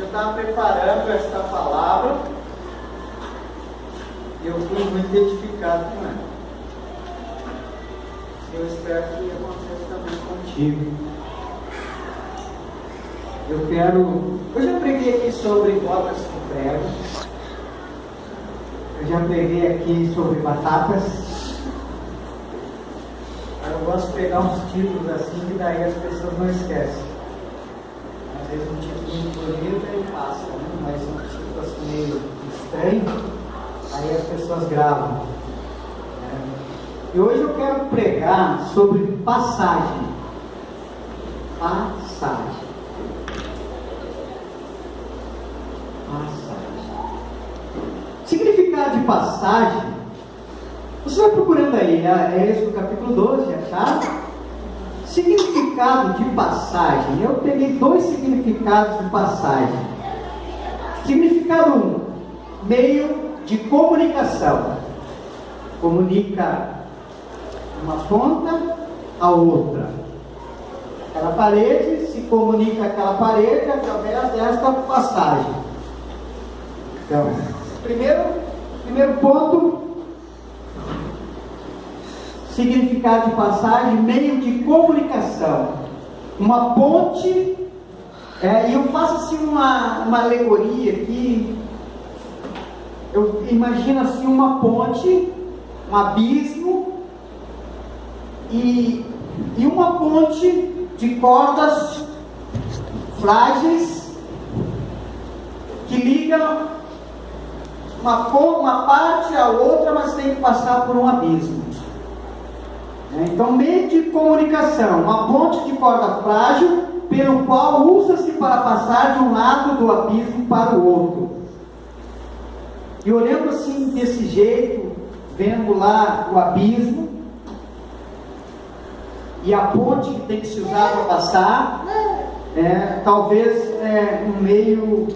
estava preparando esta palavra e eu fui muito edificado com ela. Eu espero que aconteça também contigo. Hoje eu preguei aqui sobre botas com prego. Eu já preguei aqui sobre batatas. Eu gosto de pegar uns títulos assim, que daí as pessoas não esquecem. Às vezes um título muito bonito e passa, né? Mas um título assim meio estranho, aí as pessoas gravam. Né? E hoje eu quero pregar sobre passagem. Passagem. Significado de passagem, você vai procurando aí, é esse do capítulo 12, acharam? Significado de passagem, eu peguei 2 significados de passagem. Significado 1, meio de comunicação, comunica uma ponta à outra. Aquela parede se comunica aquela parede através desta passagem. Então, primeiro ponto, significado de passagem, meio de comunicação, uma ponte, e eu faço assim uma alegoria aqui, eu imagino assim uma ponte, um abismo, e uma ponte de cordas frágeis, que ligam uma parte à outra, mas tem que passar por um abismo. Então, meio de comunicação, uma ponte de corda frágil, pelo qual usa-se para passar de um lado do abismo para o outro. E olhando assim, desse jeito, vendo lá o abismo, e a ponte que tem que se usar para passar, talvez um meio,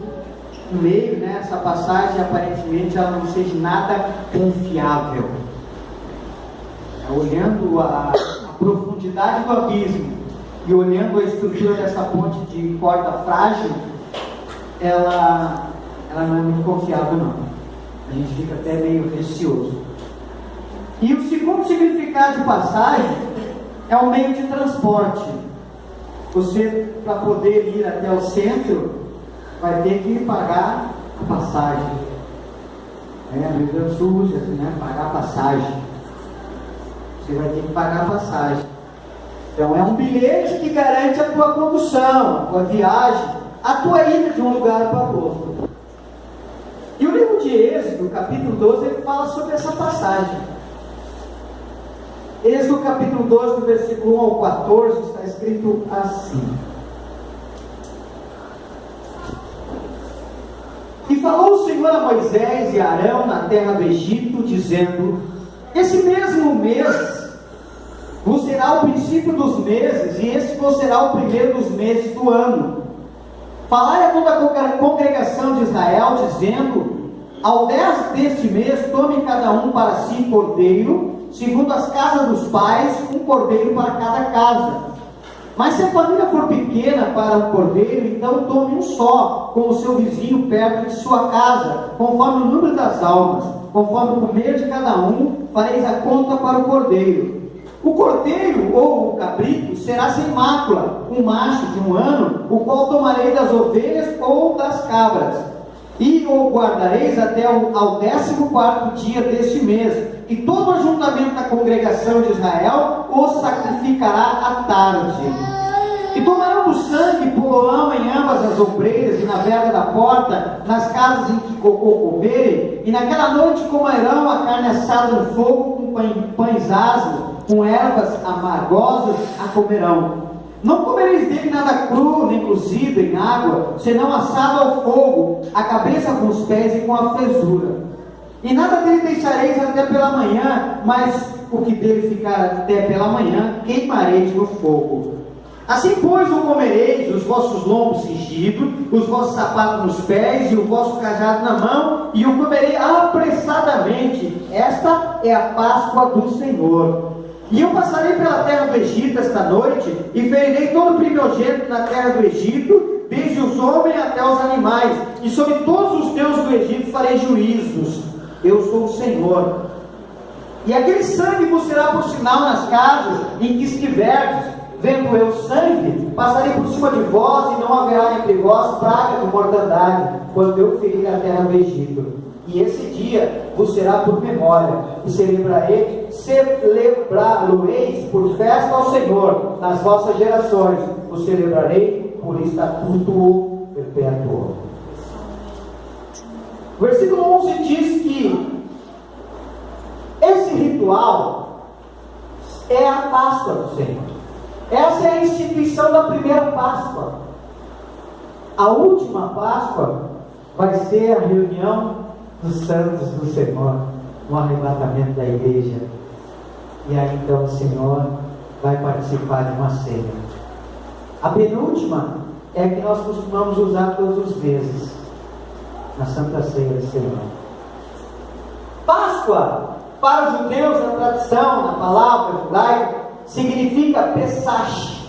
né, essa passagem aparentemente ela não seja nada confiável. Olhando a profundidade do abismo e olhando a estrutura dessa ponte de corda frágil, ela não é muito confiável não. A gente fica até meio receoso. E o segundo significado de passagem é o meio de transporte. Você, para poder ir até o centro, vai ter que pagar a passagem. No Rio Grande do Sul, né? Pagar a passagem. Você vai ter que pagar a passagem. Então é um bilhete que garante a tua condução, a tua viagem, a tua ida de um lugar para o outro. E o livro de Êxodo, capítulo 12, ele fala sobre essa passagem. Êxodo capítulo 12, do versículo 1 ao 14, está escrito assim: E falou o Senhor a Moisés e a Arão na terra do Egito, dizendo: Esse mesmo mês vos será o princípio dos meses, e esse vos será o primeiro dos meses do ano. Falai a toda a congregação de Israel, dizendo: Ao 10 deste mês, tome cada um para si cordeiro, segundo as casas dos pais, um cordeiro para cada casa. Mas se a família for pequena para um cordeiro, então tome um só, com o seu vizinho perto de sua casa, conforme o número das almas, conforme o comer de cada um, fareis a conta para o cordeiro. O cordeiro ou o cabrito será sem mácula, um macho de 1 ano, o qual tomarei das ovelhas ou das cabras, e o guardareis até ao 14º dia deste mês, e todo o ajuntamento da congregação de Israel o sacrificará à tarde. E tomarão do sangue, poloão em ambas as ombreiras e na verga da porta, nas casas em que comerem, e naquela noite comerão a carne assada no fogo, com pães asmos, com ervas amargosas a comerão. Não comereis dele nada cru, nem cozido em água, senão assado ao fogo, a cabeça com os pés e com a fezura. E nada dele deixareis até pela manhã, mas o que dele ficar até pela manhã, queimareis no fogo. Assim, pois, o comereis, os vossos lombos cingidos, os vossos sapatos nos pés e o vosso cajado na mão, e o comerei apressadamente. Esta é a Páscoa do Senhor. E eu passarei pela terra do Egito esta noite, e ferirei todo primogênito na terra do Egito, desde os homem até os animais, e sobre todos os deuses do Egito farei juízos. Eu sou o Senhor. E aquele sangue vos será por sinal nas casas em que estiverdes. Vendo eu sangue, passarei por cima de vós, e não haverá entre vós praga de mortandade, quando eu ferir a terra do Egito. E esse dia vos será por memória, e celebrá-lo-eis por festa ao Senhor, nas vossas gerações, o celebrarei por estatuto perpétuo. O versículo 11 diz que esse ritual é a Páscoa do Senhor. Essa é a instituição da primeira Páscoa. A última Páscoa vai ser a reunião dos santos do Senhor, no arrebatamento da igreja. E aí então o Senhor vai participar de uma ceia. A penúltima é a que nós costumamos usar todos os meses, na Santa Ceia do Senhor. Páscoa, para os judeus, na tradição, na palavra judaica, significa Pesach.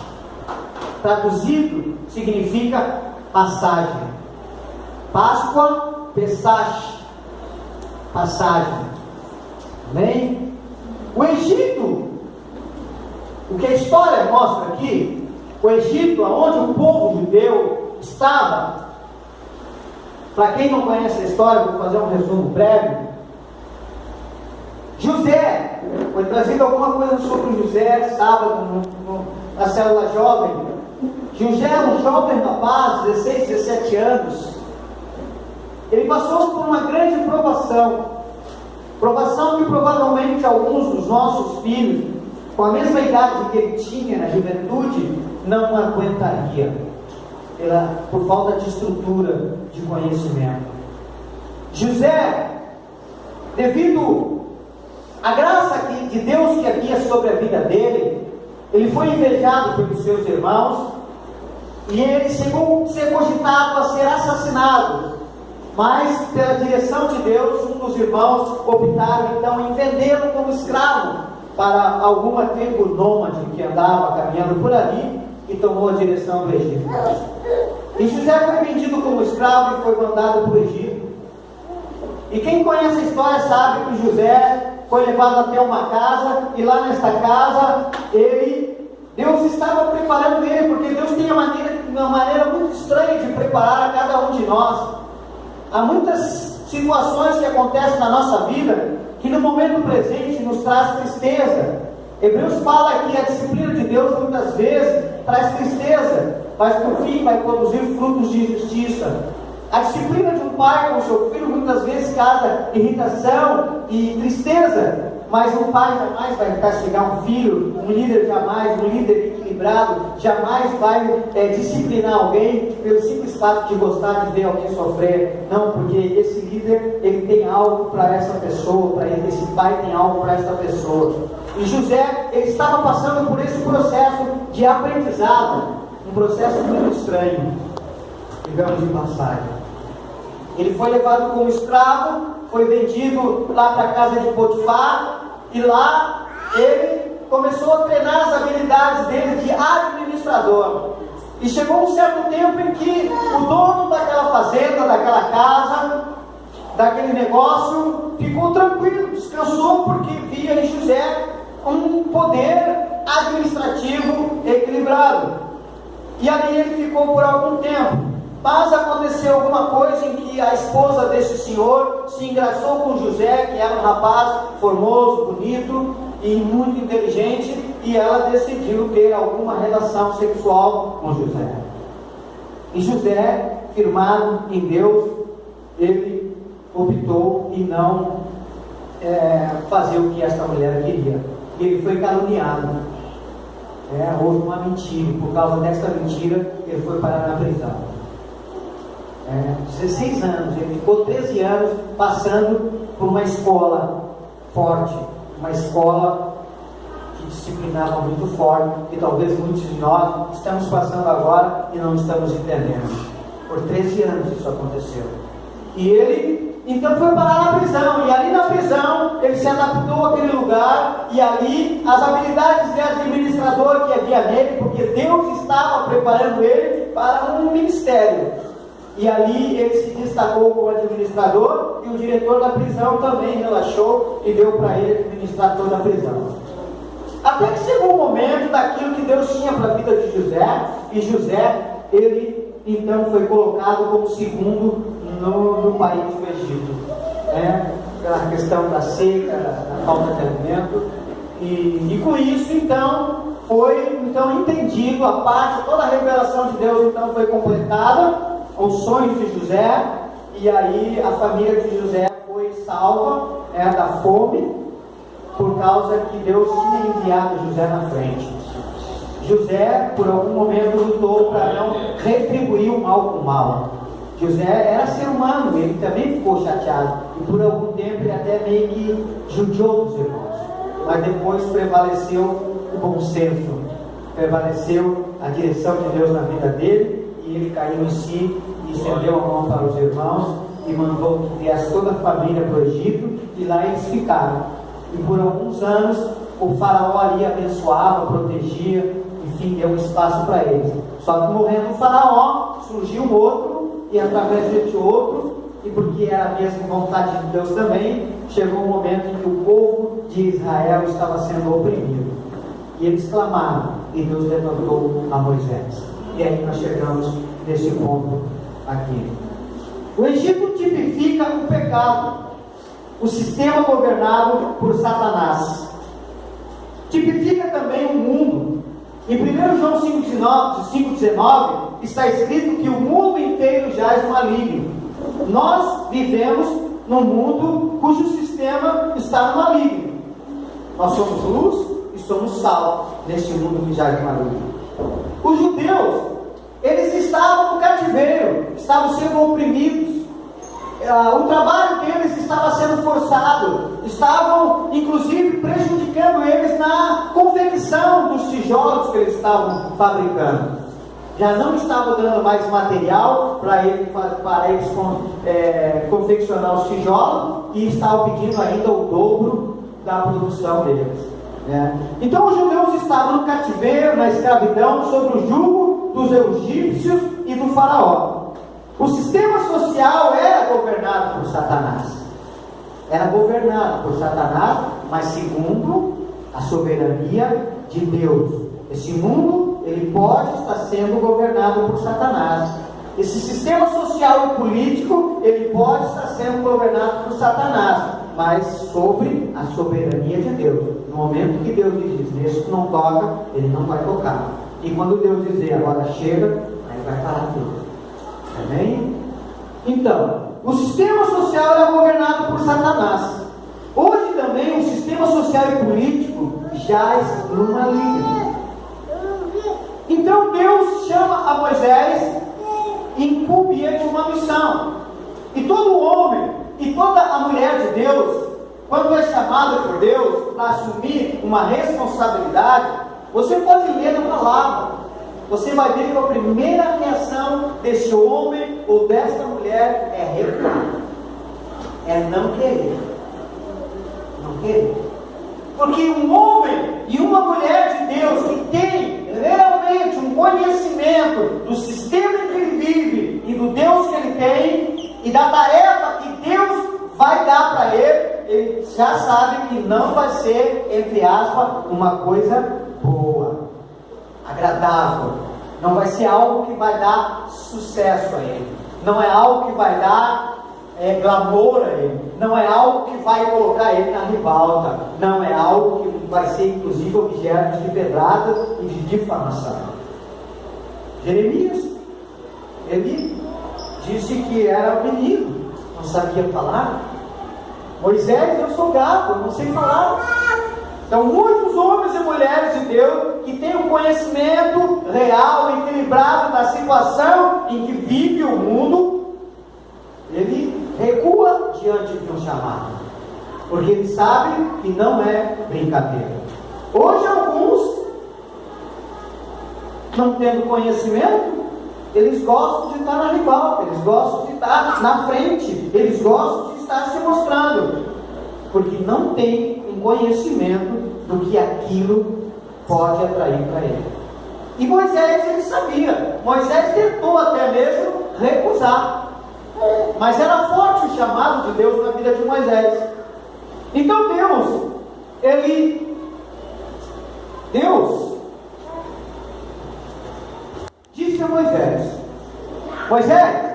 Traduzido, significa passagem. Páscoa, Pesach, passagem. Amém? O Egito, o que a história mostra aqui, o Egito, onde o povo judeu estava, para quem não conhece a história, vou fazer um resumo breve. José, foi trazido alguma coisa sobre José, sábado, na célula jovem. José era um jovem rapaz, 16, 17 anos. Ele passou por uma grande provação. Provação que provavelmente alguns dos nossos filhos, com a mesma idade que ele tinha na juventude, não aguentaria, por falta de estrutura, de conhecimento. José, devido à graça de Deus que havia sobre a vida dele, ele foi invejado pelos seus irmãos, e ele chegou a ser cogitado a ser assassinado. Mas, pela direção de Deus, um dos irmãos optaram então em vendê-lo como escravo para alguma tribo nômade que andava caminhando por ali e tomou a direção do Egito. E José foi vendido como escravo e foi mandado para o Egito. E quem conhece a história sabe que José foi levado até uma casa, e lá nesta casa Deus estava preparando ele, porque Deus tem uma maneira muito estranha de preparar a cada um de nós. Há muitas situações que acontecem na nossa vida que no momento presente nos traz tristeza. Hebreus fala que a disciplina de Deus muitas vezes traz tristeza, mas por fim vai produzir frutos de justiça. A disciplina de um pai com o seu filho muitas vezes causa irritação e tristeza, mas um pai jamais vai castigar um filho, um líder equilibrado jamais vai disciplinar alguém pelo simples fato de gostar de ver alguém sofrer. Não, porque esse líder, ele tem algo para essa pessoa, esse pai tem algo para essa pessoa. E José, ele estava passando por esse processo de aprendizado, um processo muito estranho, digamos de passagem. Ele foi levado como escravo, foi vendido lá para a casa de Potifar, e lá ele começou a treinar as habilidades dele de administrador. E chegou um certo tempo em que o dono daquela fazenda, daquela casa, daquele negócio, ficou tranquilo, descansou, porque via em José um poder administrativo equilibrado. E ali ele ficou por algum tempo. Mas aconteceu alguma coisa em que a esposa desse senhor se engraçou com José, que era um rapaz formoso, bonito e muito inteligente, e ela decidiu ter alguma relação sexual com José. E José, firmado em Deus, ele optou em não fazer o que esta mulher queria. E ele foi caluniado. Houve uma mentira, e por causa dessa mentira ele foi parar na prisão. 16 anos, ele ficou 13 anos passando por uma escola forte, uma escola que disciplinava muito forte, que talvez muitos de nós estamos passando agora e não estamos entendendo. Por 13 anos isso aconteceu. E ele então foi parar na prisão, e ali na prisão ele se adaptou àquele lugar, e ali as habilidades de administrador que havia nele, porque Deus estava preparando ele, para um ministério. E ali ele se destacou como administrador, e o diretor da prisão também relaxou e deu para ele administrar toda a prisão. Até que chegou o momento daquilo que Deus tinha para a vida de José, e José, ele então foi colocado como segundo no país do Egito, pela questão da seca, da falta de alimento, e com isso então foi entendido a parte, toda a revelação de Deus então foi completada, os sonhos de José, e aí a família de José foi salva da fome, por causa que Deus tinha enviado José na frente. José, por algum momento, lutou para não retribuir o mal com o mal. José era ser humano, ele também ficou chateado, e por algum tempo ele até meio que judiou dos irmãos, mas depois prevaleceu o bom senso, prevaleceu a direção de Deus na vida dele, e ele caiu em si e estendeu a mão para os irmãos e mandou que viesse toda a família para o Egito, e lá eles ficaram. E por alguns anos o faraó ali abençoava, protegia, enfim, deu um espaço para eles. Só que morrendo o faraó, surgiu um outro, e através desse outro, e porque era a mesma vontade de Deus também, chegou um momento em que o povo de Israel estava sendo oprimido. E eles clamaram, e Deus levantou a Moisés. E aí nós chegamos nesse ponto aqui. O Egito tipifica o pecado, o sistema governado por Satanás. Tipifica também o mundo. Em 1 João 5,19 está escrito que o mundo inteiro jaz no maligno. Nós vivemos num mundo cujo sistema está no maligno. Nós somos luz e somos sal neste mundo que jaz no maligno. Os judeus, eles estavam no cativeiro, estavam sendo oprimidos. O trabalho deles estava sendo forçado, estavam inclusive prejudicando eles na confecção dos tijolos que eles estavam fabricando. Já não estavam dando mais material para eles confeccionar os tijolos, e estavam pedindo ainda o dobro da produção deles. Então os judeus estavam no cativeiro, na escravidão, sob o jugo dos egípcios e do faraó. O sistema social era governado por Satanás. Era governado por Satanás, mas segundo a soberania de Deus. Esse mundo, ele pode estar sendo governado por Satanás. Esse sistema social e político, ele pode estar sendo governado por Satanás, mas sobre a soberania de Deus. No momento que Deus diz, nesse que não toca, ele não vai tocar. E quando Deus dizer, agora chega, aí vai parar tudo. Amém? Então, o sistema social era governado por Satanás. Hoje também o sistema social e político jaz no maligno. Então Deus chama a Moisés e incumbe ele de uma missão. E todo homem e toda a mulher de Deus, quando é chamado por Deus para assumir uma responsabilidade, você pode ler na palavra. Você vai ver que a primeira reação deste homem ou desta mulher é recuar. É não querer. Não querer. Porque um homem e uma mulher de Deus que tem realmente um conhecimento do sistema em que ele vive e do Deus que ele tem e da tarefa que Deus vai dar para ele já sabe que não vai ser, entre aspas, uma coisa boa, agradável. Não vai ser algo que vai dar sucesso a ele. Não é algo que vai dar glamour a ele. Não é algo que vai colocar ele na ribalta. Não é algo que vai ser inclusive objeto de pedrada e de difamação. Jeremias, ele disse que era menino, não sabia falar. Moisés, eu sou gato, eu não sei falar. Então muitos homens e mulheres de Deus que têm um conhecimento real, equilibrado da situação em que vive o mundo, ele recua diante de um chamado, porque ele sabe que não é brincadeira. Hoje alguns, não tendo conhecimento, eles gostam de estar na ribalta, eles gostam de estar na frente, eles gostam de estar se mostrando, porque não tem um conhecimento do que aquilo pode atrair para ele. E Moisés, ele sabia. Moisés tentou até mesmo recusar. Mas era forte o chamado de Deus na vida de Moisés. Então Deus disse a Moisés: Moisés,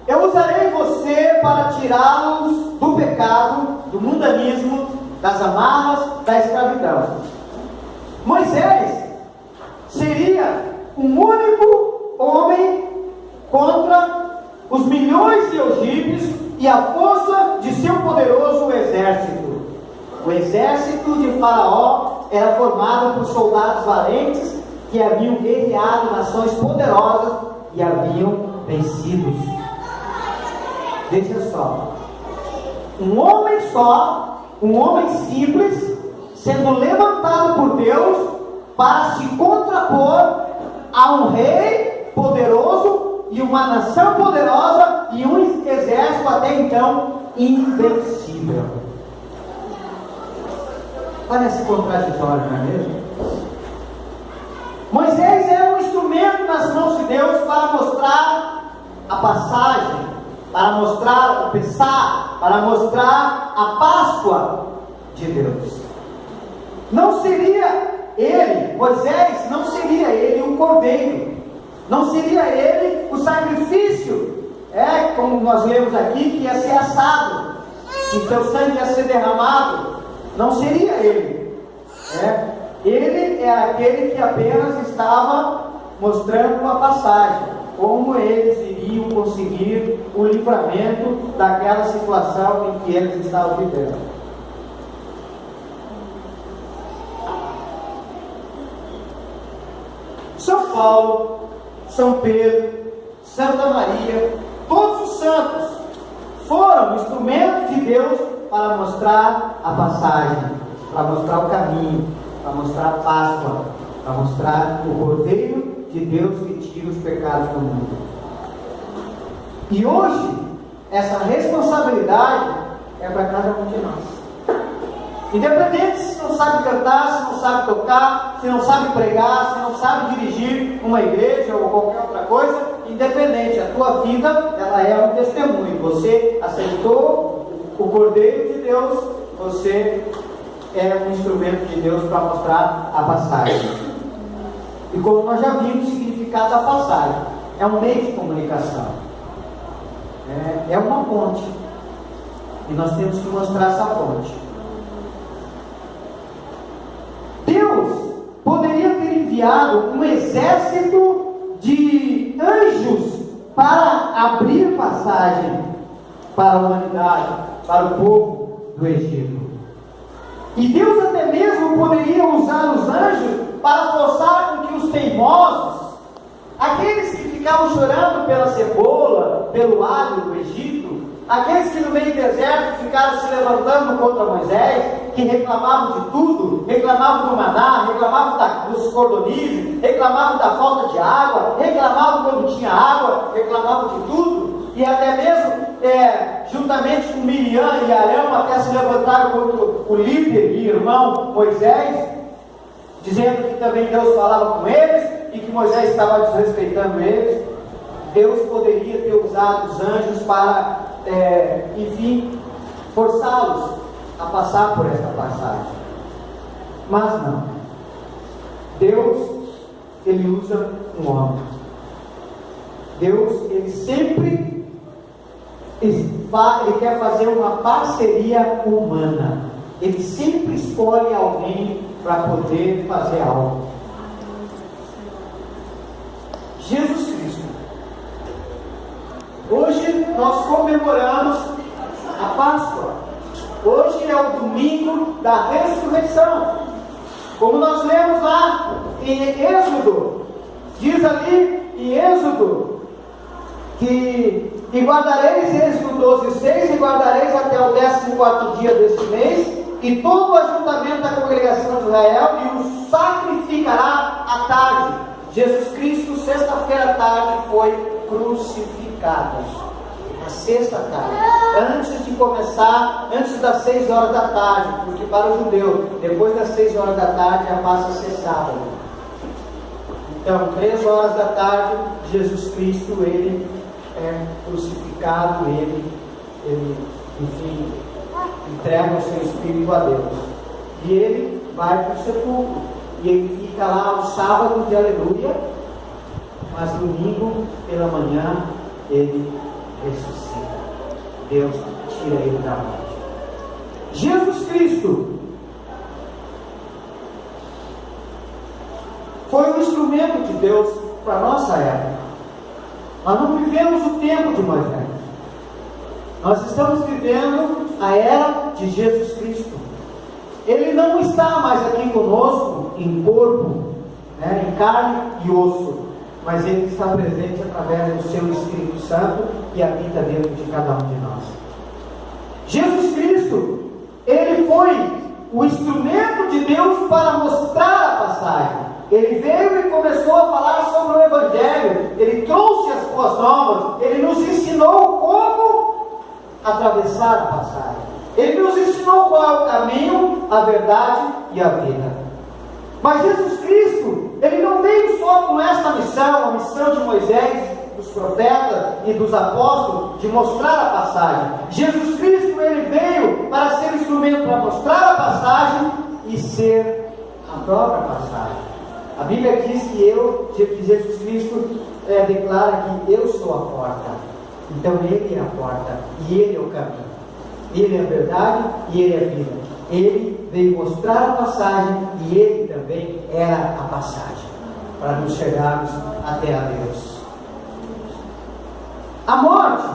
eu usarei você para tirá-los do pecado, do mundanismo, das amarras, da escravidão. Moisés seria um único homem contra os milhões de egípcios e a força de seu poderoso exército. O exército de Faraó era formado por soldados valentes que haviam guerreado nações poderosas e haviam vencido. Veja só, um homem simples, sendo levantado por Deus para se contrapor a um rei poderoso e uma nação poderosa e um exército até então invencível. Parece contraditório, não é mesmo? Moisés era um instrumento nas mãos de Deus para mostrar a passagem, para mostrar o Pessá, para mostrar a Páscoa de Deus. Não seria ele, Moisés, não seria ele o cordeiro, não seria ele o sacrifício, como nós lemos aqui, que ia ser assado, que seu sangue ia ser derramado. Não seria ele. Ele é aquele que apenas estava mostrando uma passagem, como eles iriam conseguir o livramento daquela situação em que eles estavam vivendo. São Paulo, São Pedro, Santa Maria, todos os santos foram instrumentos de Deus para mostrar a passagem, para mostrar o caminho, para mostrar a Páscoa, para mostrar o Cordeiro de Deus que tira os pecados do mundo. E hoje, essa responsabilidade é para cada um de nós. Independente se não sabe cantar, se não sabe tocar, se não sabe pregar, se não sabe dirigir uma igreja ou qualquer outra coisa, independente, a tua vida, ela é um testemunho. Você aceitou o Cordeiro de Deus, você é um instrumento de Deus para mostrar a passagem. E como nós já vimos, o significado da passagem é um meio de comunicação, é uma ponte, e nós temos que mostrar essa ponte. Deus poderia ter enviado um exército de anjos para abrir passagem para a humanidade, para o povo do Egito. E Deus até mesmo poderia usar os anjos para forçar com que os teimosos, aqueles que ficavam chorando pela cebola, pelo alho do Egito, aqueles que no meio do deserto ficaram se levantando contra Moisés, que reclamavam de tudo, reclamavam do maná, reclamavam dos cordonizes, reclamavam da falta de água, reclamavam quando tinha água, reclamavam de tudo, e até mesmo juntamente com Miriam e Arão até se levantaram contra o líder e irmão Moisés, dizendo que também Deus falava com eles e que Moisés estava desrespeitando eles. Deus poderia ter usado os anjos para, forçá-los a passar por esta passagem. Mas não. Deus, Ele usa um homem. Deus, Ele sempre Ele quer fazer uma parceria humana. Ele sempre escolhe alguém para poder fazer algo. Jesus Cristo. Hoje nós comemoramos a Páscoa. Hoje é o domingo da ressurreição. Como nós lemos lá em Êxodo, diz ali em Êxodo que e guardareis, Êxodo 12:6, e guardareis até o 14º dia deste mês, e todo o ajuntamento da congregação de Israel, e o sacrificará à tarde. Jesus Cristo, sexta-feira à tarde, foi crucificado. Na sexta tarde, antes de começar, antes das 6 horas da tarde, porque para o judeu, depois das 6 horas da tarde, já passa a ser sábado. Então, 3 horas da tarde, Jesus Cristo, ele é crucificado, ele enfim, entrega o seu espírito a Deus. E ele vai para o sepulcro. E ele fica lá no sábado de aleluia, mas domingo pela manhã ele ressuscita. Deus tira ele da morte. Jesus Cristo foi um instrumento de Deus para a nossa época. Nós não vivemos o tempo de Moisés. Nós estamos vivendo a era de Jesus Cristo. Ele não está mais aqui conosco em corpo, em carne e osso, mas Ele está presente através do seu Espírito Santo que habita dentro de cada um de nós. Jesus Cristo, Ele foi o instrumento de Deus para mostrar a passagem. Ele veio e começou a falar sobre o Evangelho. Ele trouxe as boas novas. Ele nos ensinou como atravessar a passagem. Ele nos ensinou qual é o caminho, a verdade e a vida. Mas Jesus Cristo, Ele não veio só com esta missão, a missão de Moisés, dos profetas e dos apóstolos, de mostrar a passagem. Jesus Cristo, Ele veio para ser instrumento para mostrar a passagem e ser a própria passagem. A Bíblia diz que Jesus Cristo declara que eu sou a porta. Então Ele é a porta e Ele é o caminho. Ele é a verdade e Ele é a vida. Ele veio mostrar a passagem e Ele também era a passagem para nos chegarmos até a Deus. A morte,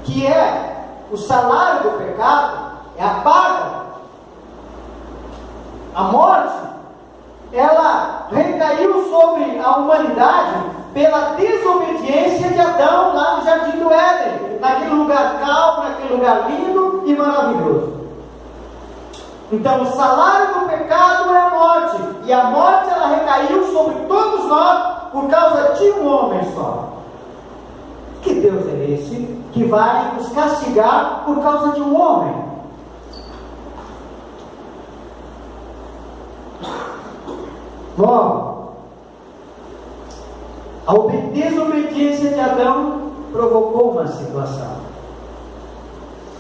que é o salário do pecado, é a paga. A morte, ela recaiu sobre a humanidade pela desobediência de Adão lá no Jardim do Éden, naquele lugar calmo, naquele lugar lindo e maravilhoso. Então o salário do pecado é a morte, e a morte ela recaiu sobre todos nós por causa de um homem só. Que Deus é esse que vai nos castigar por causa de um homem? Logo, a desobediência de Adão provocou uma situação.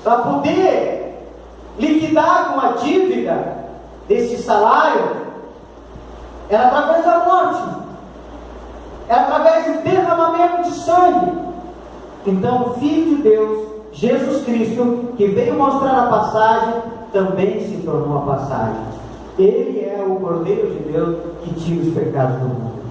Para poder liquidar com a dívida desse salário, era através da morte, era através do derramamento de sangue. Então o Filho de Deus, Jesus Cristo, que veio mostrar a passagem, também se tornou a passagem. Ele é o Cordeiro de Deus que tira os pecados do mundo.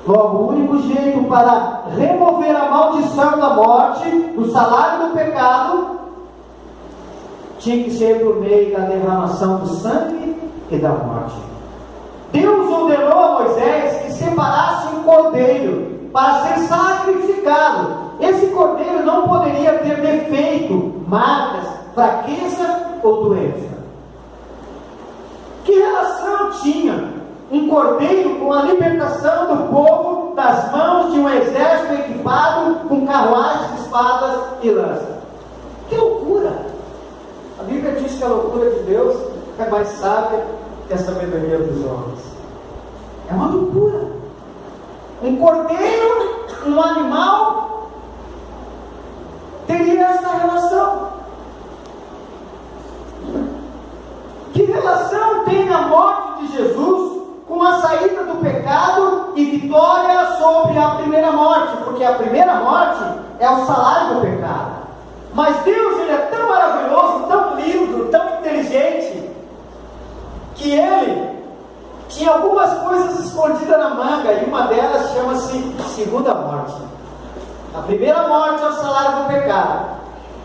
Logo, o único jeito para remover a maldição da morte, o salário do pecado, tinha que ser por meio da derramação do sangue e da morte. Deus ordenou a Moisés que separasse um cordeiro para ser sacrificado. Esse cordeiro não poderia ter defeito, marcas, fraqueza ou doença. Que relação tinha um cordeiro com a libertação do povo das mãos de um exército equipado com carruagens, espadas e lanças? Que loucura! A Bíblia diz que a loucura de Deus é mais sábia que a sabedoria dos homens. É uma loucura. Um cordeiro, um animal, teria essa relação. Que relação tem a morte de Jesus com a saída do pecado e vitória sobre a primeira morte? Porque a primeira morte é o salário do pecado. Mas Deus, Ele é tão maravilhoso, tão lindo, tão inteligente, que Ele tinha algumas coisas escondidas na manga, e uma delas chama-se segunda morte. A primeira morte é o salário do pecado.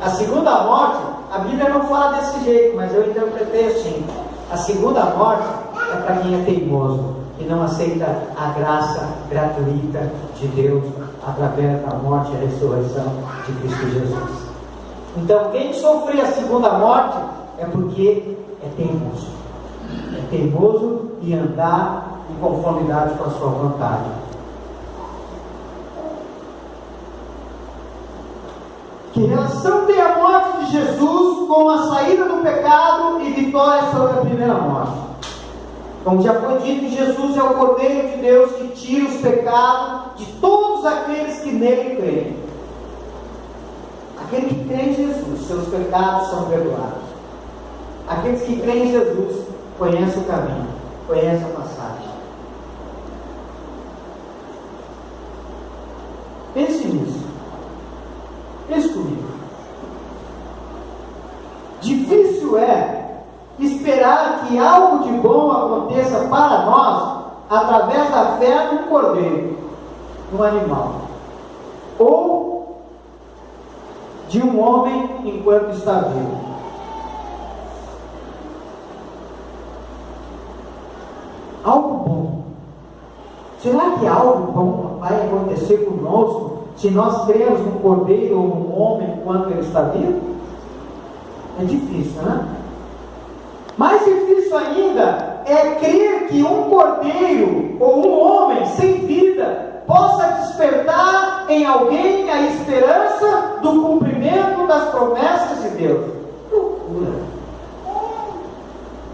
A segunda morte, a Bíblia não fala desse jeito, mas eu interpretei assim: a segunda morte é para quem é teimoso e não aceita a graça gratuita de Deus através da morte e a ressurreição de Cristo Jesus. Então, quem sofrer a segunda morte é porque é teimoso. É teimoso e andar em conformidade com a sua vontade. Que relação tem a morte de Jesus com a saída do pecado e vitória sobre a primeira morte? Como já foi dito, Jesus é o Cordeiro de Deus que tira os pecados de todos aqueles que nele creem. Aquele que crê em Jesus, seus pecados são perdoados. Aqueles que creem em Jesus conhecem o caminho, conhecem a passagem. Pense nisso. Pense comigo. Difícil é esperar que algo de bom aconteça para nós através da fé no cordeiro, no animal, ou de um homem enquanto está vivo. Algo bom. Será que algo bom vai acontecer conosco se nós cremos no cordeiro ou no homem enquanto ele está vivo? É difícil, né? Mais difícil ainda é crer que um cordeiro ou um homem sem vida possa despertar em alguém a esperança do cumprimento das promessas de Deus. Loucura!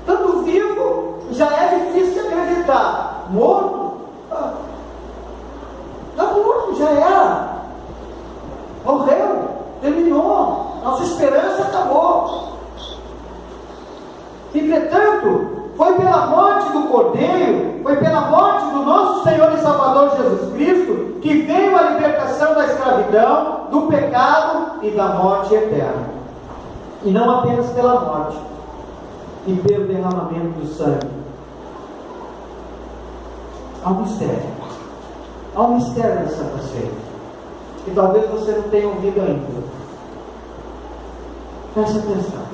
Tanto vivo já é difícil de acreditar. Morto? Está morto, já era. Morreu, terminou. Nossa esperança acabou. Entretanto, foi pela morte do Cordeiro, foi pela morte do nosso Senhor e Salvador Jesus Cristo, que veio a libertação da escravidão, do pecado e da morte eterna. E não apenas pela morte, e pelo derramamento do sangue. Há um mistério. Há um mistério da Santa Ceia, que talvez você não tenha ouvido ainda. Preste atenção.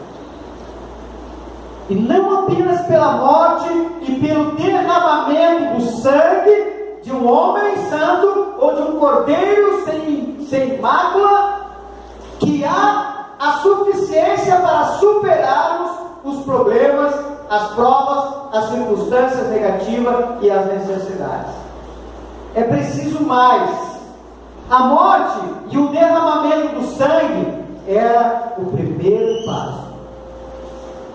E não apenas pela morte e pelo derramamento do sangue de um homem santo ou de um cordeiro sem mácula, que há a suficiência para superarmos os problemas, as provas, as circunstâncias negativas e as necessidades. É preciso mais. A morte e o derramamento do sangue era o primeiro passo.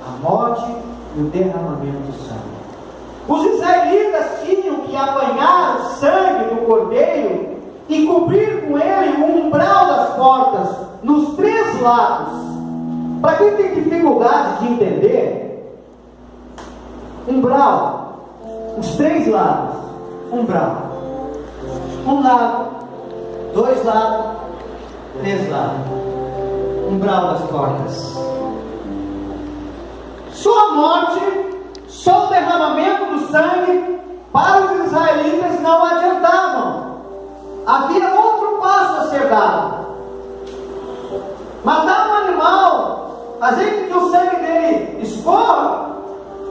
A morte e o derramamento do sangue. Os israelitas tinham que apanhar o sangue do cordeiro e cobrir com ele o umbral das portas, nos 3 lados. Para quem tem dificuldade de entender, umbral, os 3 lados, umbral. Um lado, 2 lados, 3 lados. Umbral das portas. Só a morte, só o derramamento do sangue para os israelitas não adiantavam. Havia outro passo a ser dado. Matar um animal, fazer com que o sangue dele escorra,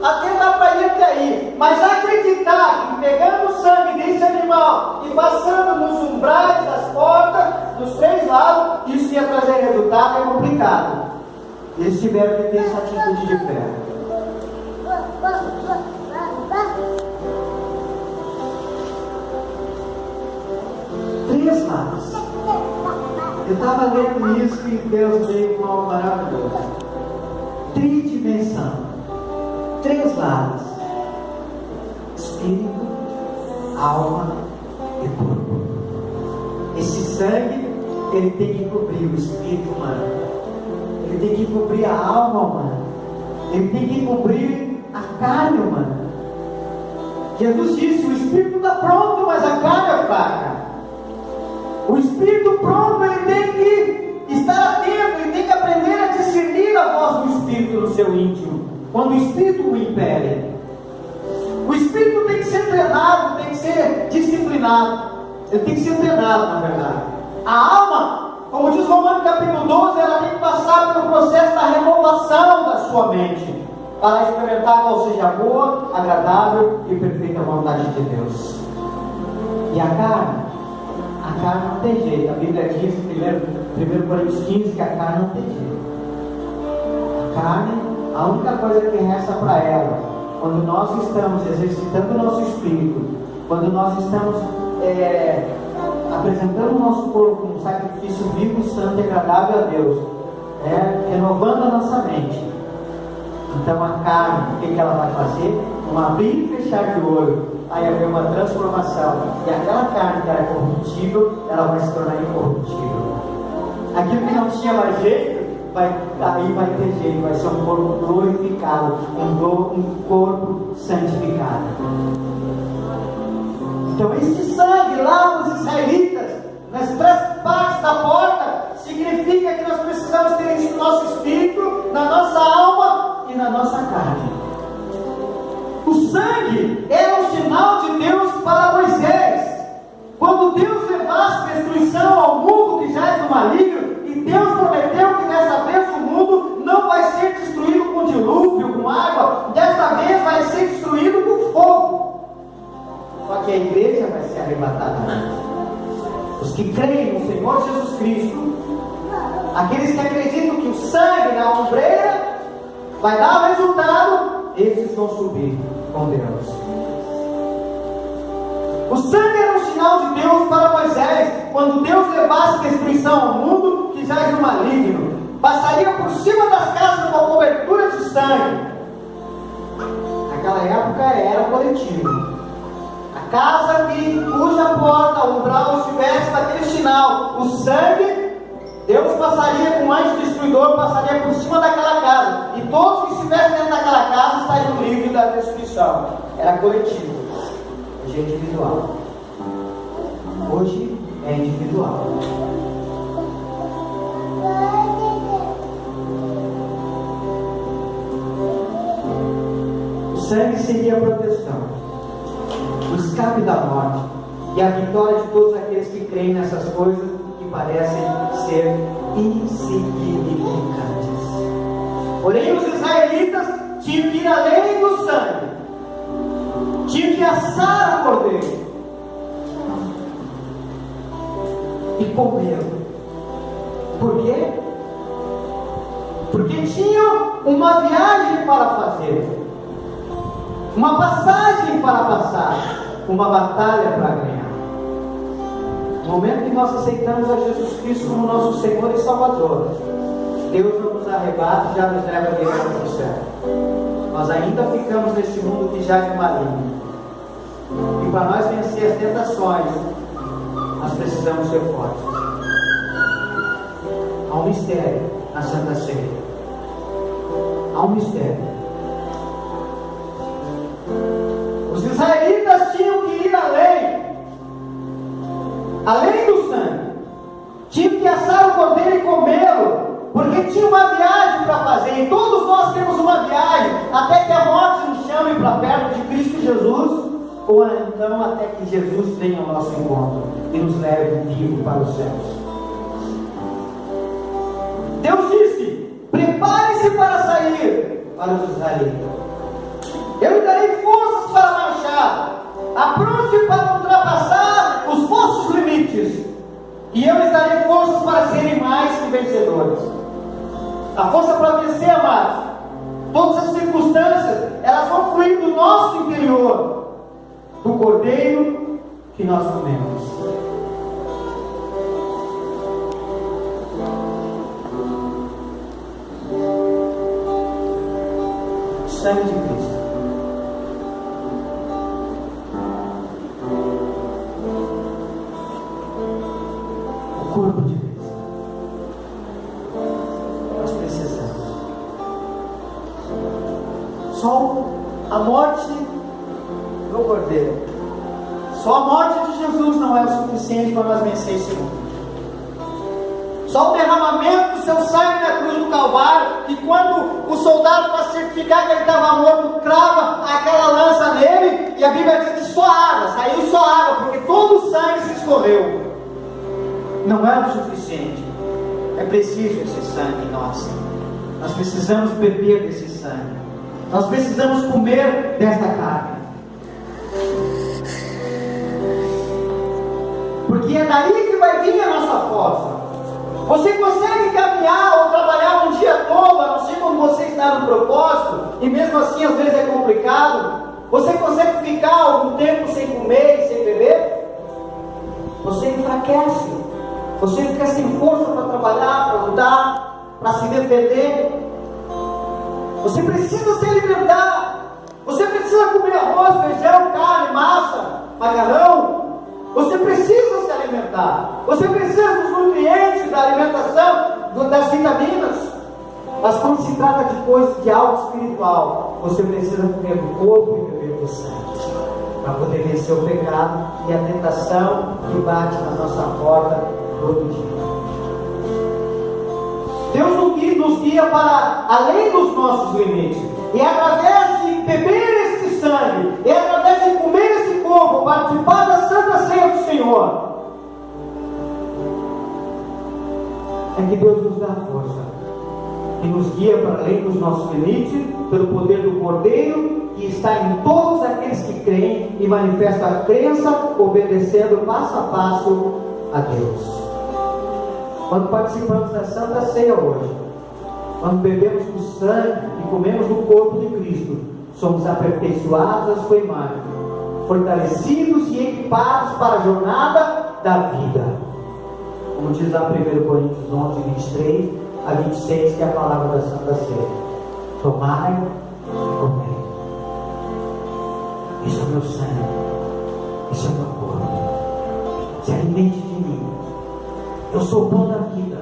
até dá para ir até aí. Mas acreditar que pegando o sangue desse animal e passando nos umbrais das portas, nos 3 lados, isso ia trazer resultado, é complicado. Eles tiveram que ter essa atitude de fé. Três lados. Eu estava lendo isso e Deus veio com algo maravilhoso. Tridimensão. 3 lados: espírito, alma e corpo. Esse sangue, ele tem que cobrir o espírito humano. Ele tem que cobrir a alma humana. Ele tem que cobrir a carne humana. Jesus disse: o espírito está pronto, mas a carne é fraca. O espírito pronto, ele tem que estar atento, ele tem que aprender a discernir a voz do espírito no seu íntimo, quando o espírito o impere. O espírito tem que ser treinado, tem que ser disciplinado. Ele tem que ser treinado, na verdade. A alma, como diz Romanos capítulo 12, ela tem que passar pelo processo da renovação da sua mente, para experimentar qual seja a boa, agradável e perfeita vontade de Deus. E a carne não tem jeito. A Bíblia diz, 1 Coríntios 15, que a carne não tem jeito. A carne, a única coisa que resta para ela, quando nós estamos exercitando o nosso espírito, quando nós estamos apresentando o nosso corpo como um sacrifício vivo, santo e agradável a Deus, renovando a nossa mente. Então a carne, o que ela vai fazer? Um abrir e fechar de olho. Aí haver uma transformação. E aquela carne que era corruptível, ela vai se tornar incorruptível. Aquilo que não tinha mais jeito, aí vai ter jeito. Vai ser um corpo glorificado. Um corpo santificado. Então este sangue lá nos israelitas, nas três partes da porta, significa que nós precisamos ter isso no nosso espírito, na nossa alma e na nossa carne. O sangue era um sinal de Deus para Moisés. Quando Deus levasse destruição ao mundo que já é do maligno, e Deus prometeu que desta vez o mundo não vai ser destruído com dilúvio, com água, desta vez vai ser destruído com fogo. Só que a igreja vai ser arrebatada antes. Os que creem no Senhor Jesus Cristo, aqueles que acreditam que o sangue na ombreira vai dar resultado, esses vão subir com Deus. O sangue era um sinal de Deus para Moisés. Quando Deus levasse destruição ao mundo que jaz no maligno, passaria por cima das casas com a cobertura de sangue. Naquela época era coletivo. A casa cuja porta, o umbral estivesse daquele sinal, o sangue, Deus passaria com um anjo destruidor, passaria por cima daquela casa, e todos que estivessem dentro daquela casa estariam livres da destruição. Era coletivo. Hoje é individual. Hoje é individual. O sangue seria a proteção, o escape da morte e a vitória de todos aqueles que creem nessas coisas que parecem ser insignificantes. Porém, os israelitas tinham que ir além do sangue, tinham que assar o cordeiro e comê-lo. Por quê? Porque tinham uma viagem para fazer, uma passagem para passar, uma batalha para ganhar. No momento que nós aceitamos a Jesus Cristo como nosso Senhor e Salvador, Deus não nos arrebata e já nos leva direto para o céu. Nós ainda ficamos neste mundo que já é maligno. E para nós vencer as tentações, nós precisamos ser fortes. Há um mistério na Santa Ceia. Há um mistério. Os israelitas tinham que ir além do sangue. Tinham que assar o cordeiro e comê-lo, porque tinha uma viagem para fazer. E todos nós temos uma viagem, até que a morte nos chame para perto de Cristo Jesus, ou então até que Jesus venha ao nosso encontro e nos leve vivo para os céus. Deus disse: prepare-se para sair para os israelitas. Eu lhe darei forças para marchar. Apronte para ultrapassar os vossos limites. E eu lhes darei forças para serem mais que vencedores. A força para vencer, amados. Todas as circunstâncias, elas vão fluir do nosso interior, do cordeiro que nós comemos. O sangue de Cristo. O corpo de Cristo. Nós precisamos. Só a morte do cordeiro, só a morte de Jesus não é o suficiente para nós vencer esse mundo. Só o derramamento do seu sangue na cruz do Calvário, que quando o soldado, para certificar que ele estava morto, crava aquela lança nele, e a Bíblia diz que só água, saiu só água, porque todo o sangue se escorreu. Não é o suficiente. É preciso esse sangue em nós. Nós precisamos beber desse sangue. Nós precisamos comer desta carne. Porque é daí que vai vir a nossa força. Você consegue caminhar ou trabalhar um dia todo, a não ser quando você está no propósito, e mesmo assim às vezes é complicado. Você consegue ficar algum tempo sem comer e sem beber? Você enfraquece. Você fica sem força para trabalhar, para lutar, para se defender. Você precisa se alimentar. Você precisa precisa comer arroz, feijão, carne, massa, macarrão. Você precisa se alimentar. Você precisa dos nutrientes, da alimentação, das vitaminas. Mas quando se trata de coisas de algo espiritual, você precisa comer do corpo e beber do sangue, para poder vencer o pecado e a tentação que bate na nossa porta todo dia. Deus nos guia para além dos nossos limites. E é através de beber este sangue, é através de comer esse corpo, participar da Santa Ceia do Senhor, é que Deus nos dá força e nos guia para além dos nossos limites, pelo poder do Cordeiro, que está em todos aqueles que creem e manifestam a crença, obedecendo passo a passo a Deus. Quando participamos da Santa Ceia hoje, quando bebemos do sangue e comemos do corpo de Cristo, somos aperfeiçoados à sua imagem, fortalecidos e equipados para a jornada da vida. Como diz lá 1 Coríntios 11, 23 a 26, que é a palavra da Santa Ceia. Tomai e comei. Isso é o meu sangue, isso é o meu corpo. Se alimente de mim. Eu sou o pão da vida.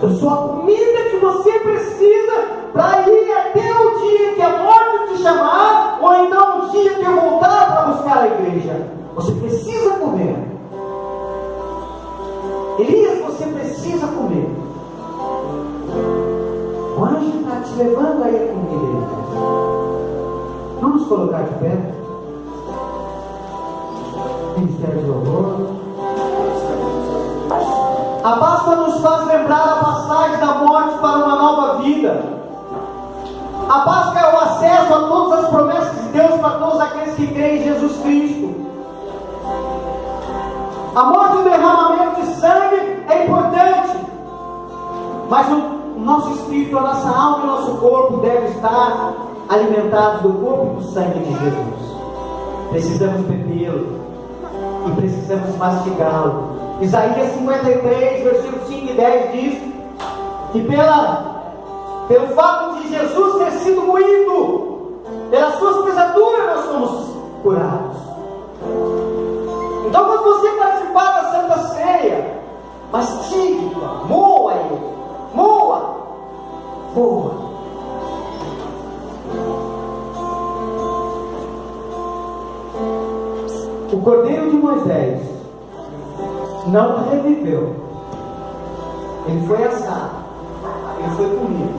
Eu sou a comida que você precisa para ir até o dia que a morte te chamar, ou então o dia que eu voltar para buscar a igreja. Você precisa comer. Elias, você precisa comer. O anjo está te levando aí a comida, Elias. Vamos colocar de pé. Ministério de louvor. A Páscoa nos faz lembrar a passagem da morte para uma nova vida. A Páscoa é o acesso a todas as promessas de Deus para todos aqueles que creem em Jesus Cristo. A morte e o derramamento de sangue é importante, mas o nosso espírito, a nossa alma e o nosso corpo devem estar alimentados do corpo e do sangue de Jesus. Precisamos bebê-lo e precisamos mastigá-lo. Isaías 53, versículos 5 e 10 diz que pelo fato de Jesus ter sido moído, pelas suas pisaduras nós somos curados. Então, quando você participar da Santa Ceia, mastigue, moa ele, moa. O Cordeiro de Moisés não reviveu. Ele foi assado, ele foi comido,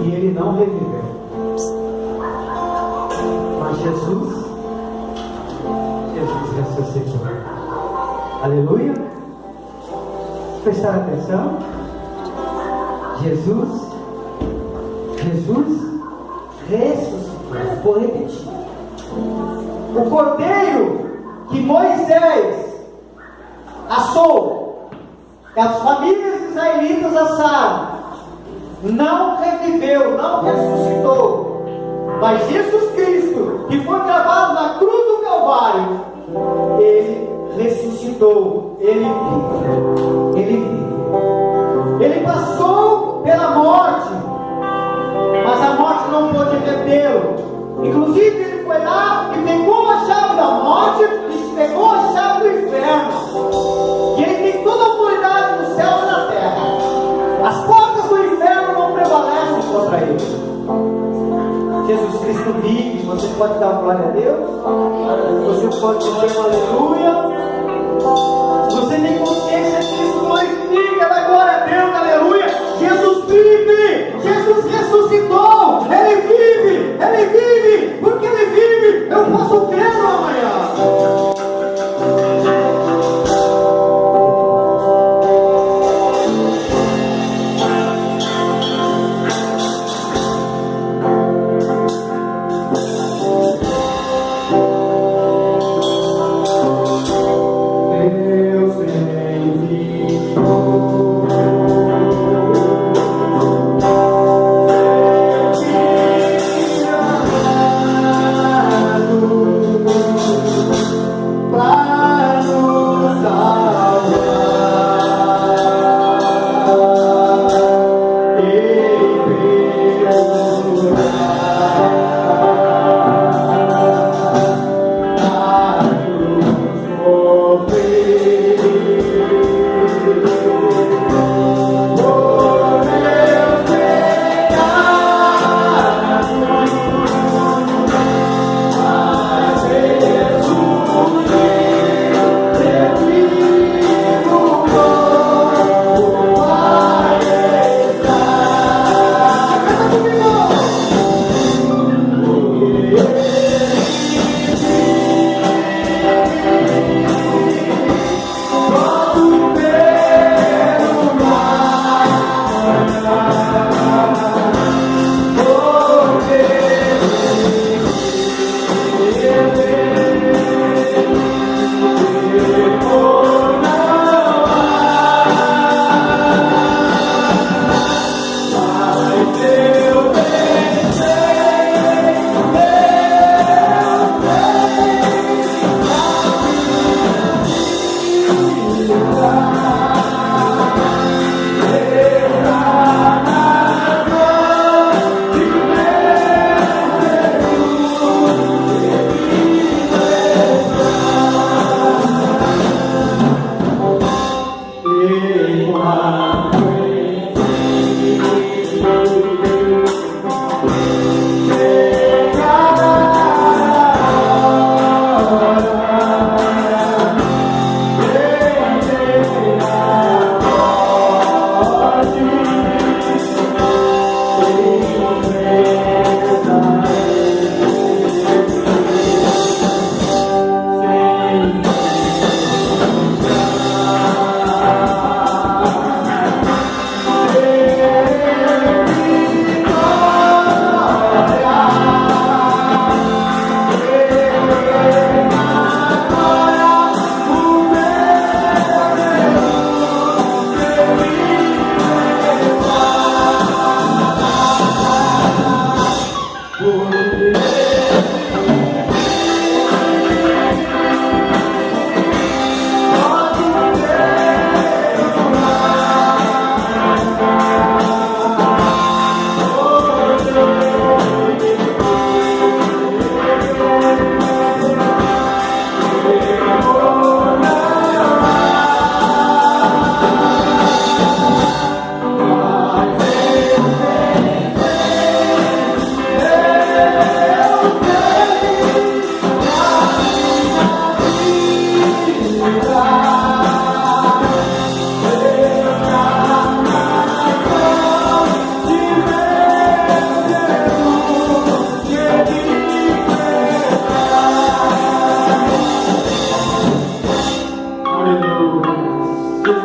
e ele não reviveu. Mas Jesus ressuscitou. Aleluia. Prestaram atenção? Jesus ressuscitou. Vou repetir. O cordeiro que Moisés assou, que as famílias israelitas assaram, não reviveu, não ressuscitou. Mas Jesus Cristo, que foi gravado na cruz do Calvário, ele ressuscitou, ele vive. Ele passou pela morte, mas a morte não pôde detê-lo. Inclusive ele foi lá e pegou a chave da morte e pegou a chave do inferno. E ele tem toda a autoridade no céu e na terra. As portas do inferno não prevalecem contra ele. Jesus Cristo vive. Você pode dar glória a Deus? Você pode dizer um aleluia? Você tem consciência disso? Glorifica, dá glória a Deus, aleluia. Jesus vive, Jesus ressuscitou, Ele vive, porque Ele vive, eu posso crer no amanhã. Deus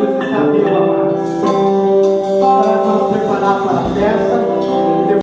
Deus está vivo, amados.